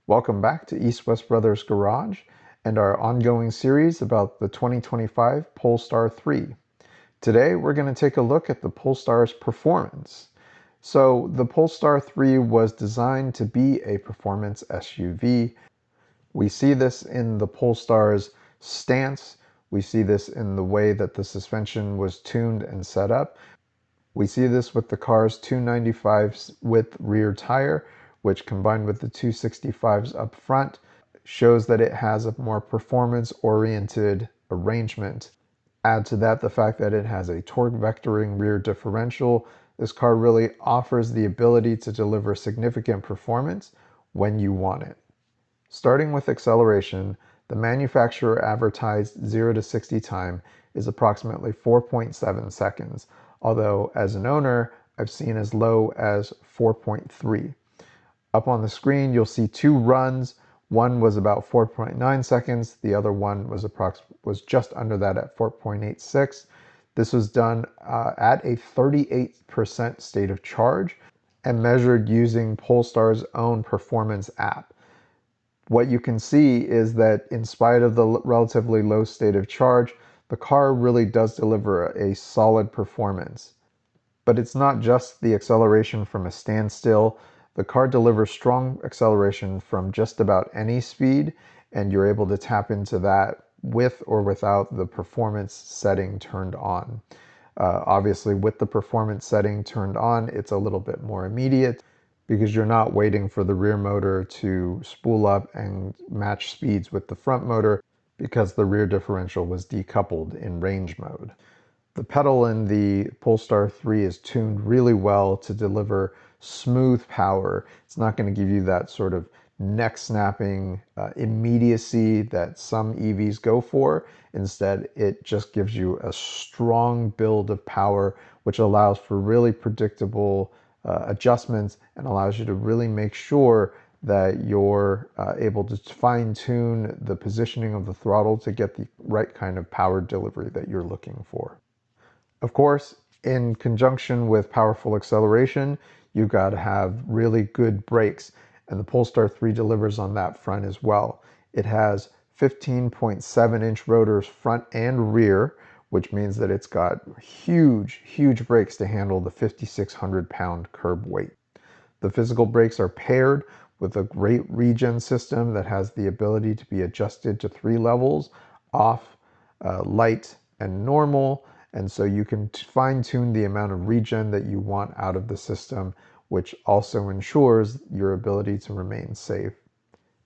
Welcome back to East West Brothers Garage and our ongoing series about the 2025 Polestar 3. Today we're going to take a look at the Polestar's performance. So the Polestar 3 was designed to be a performance SUV. We see this in the Polestar's stance. We see this in the way that the suspension was tuned and set up. We see this with the car's 295s width rear tire, which combined with the 265s up front shows that it has a more performance-oriented arrangement. Add to that the fact that it has a torque vectoring rear differential. This car really offers the ability to deliver significant performance when you want it. Starting with acceleration, the manufacturer advertised 0 to 60 time is approximately 4.7 seconds, although as an owner, I've seen as low as 4.3. Up on the screen, you'll see two runs. One was about 4.9 seconds. The other one was just under that at 4.86. This was done at a 38% state of charge and measured using Polestar's own performance app. What you can see is that in spite of the relatively low state of charge, the car really does deliver a solid performance. But it's not just the acceleration from a standstill. The car delivers strong acceleration from just about any speed, and you're able to tap into that with or without the performance setting turned on. Obviously, with the performance setting turned on, it's a little bit more immediate because you're not waiting for the rear motor to spool up and match speeds with the front motor because the rear differential was decoupled in range mode. The pedal in the Polestar 3 is tuned really well to deliver smooth power. It's not going to give you that sort of neck snapping immediacy that some EVs go for. Instead, it just gives you a strong build of power, which allows for really predictable adjustments and allows you to really make sure that you're able to fine tune the positioning of the throttle to get the right kind of power delivery that you're looking for. Of course, in conjunction with powerful acceleration, you've got to have really good brakes, and the Polestar 3 delivers on that front as well. It has 15.7-inch rotors front and rear, which means that it's got huge brakes to handle the 5,600-pound curb weight. The physical brakes are paired with a great regen system that has the ability to be adjusted to 3 levels: off, light, and normal. And so you can fine tune the amount of regen that you want out of the system, which also ensures your ability to remain safe.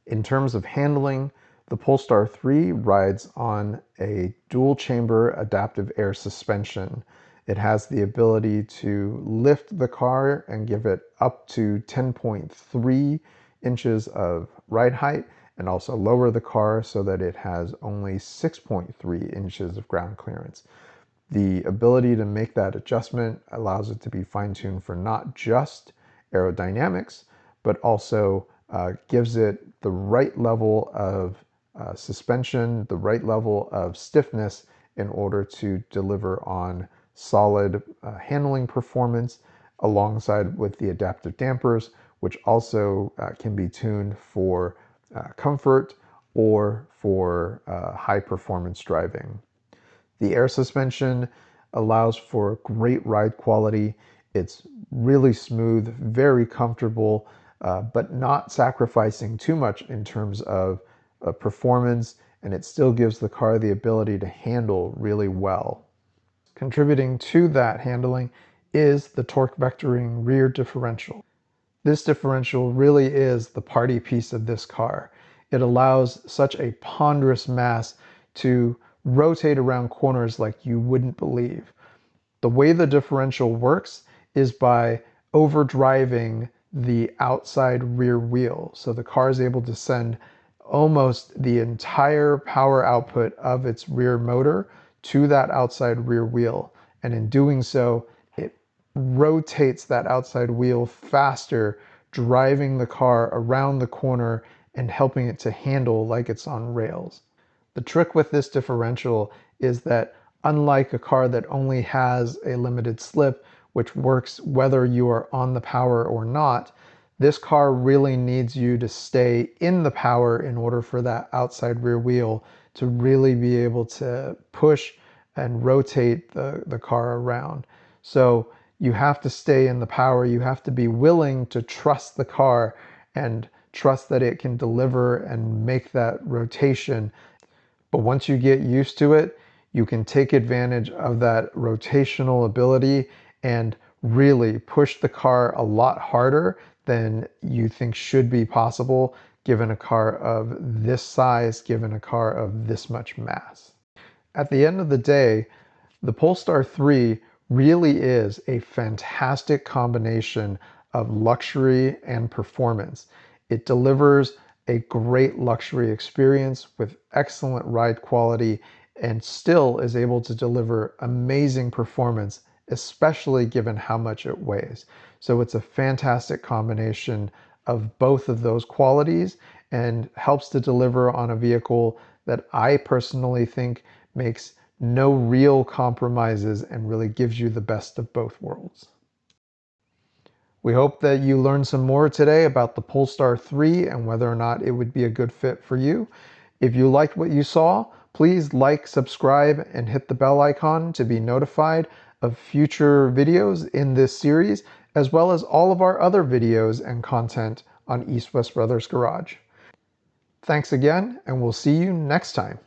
In terms of handling, the Polestar 3 rides on a dual chamber adaptive air suspension. It has the ability to lift the car and give it up to 10.3 inches of ride height and also lower the car so that it has only 6.3 inches of ground clearance. The ability to make that adjustment allows it to be fine-tuned for not just aerodynamics, but also gives it the right level of suspension, the right level of stiffness in order to deliver on solid handling performance alongside with the adaptive dampers, which also can be tuned for comfort or for high performance driving. The air suspension allows for great ride quality. It's really smooth, very comfortable, but not sacrificing too much in terms of performance, and it still gives the car the ability to handle really well. Contributing to that handling is the torque vectoring rear differential. This differential really is the party piece of this car. It allows such a ponderous mass to rotate around corners like you wouldn't believe. The way the differential works is by overdriving the outside rear wheel. So the car is able to send almost the entire power output of its rear motor to that outside rear wheel. And in doing so, it rotates that outside wheel faster, driving the car around the corner and helping it to handle like it's on rails. The trick with this differential is that unlike a car that only has a limited slip, which works whether you are on the power or not, This car really needs you to stay in the power in order for that outside rear wheel to really be able to push and rotate the car around. So you have to stay in the power. You have to be willing to trust the car and trust that it can deliver and make that rotation. But once you get used to it, you can take advantage of that rotational ability and really push the car a lot harder than you think should be possible given a car of this size, given a car of this much mass. At the end of the day, the Polestar 3 really is a fantastic combination of luxury and performance. It delivers a great luxury experience with excellent ride quality and still is able to deliver amazing performance, especially given how much it weighs. So it's a fantastic combination of both of those qualities and helps to deliver on a vehicle that I personally think makes no real compromises and really gives you the best of both worlds. We hope that you learned some more today about the Polestar 3 and whether or not it would be a good fit for you. If you liked what you saw, please like, subscribe, and hit the bell icon to be notified of future videos in this series, as well as all of our other videos and content on East West Brothers Garage. Thanks again, and we'll see you next time.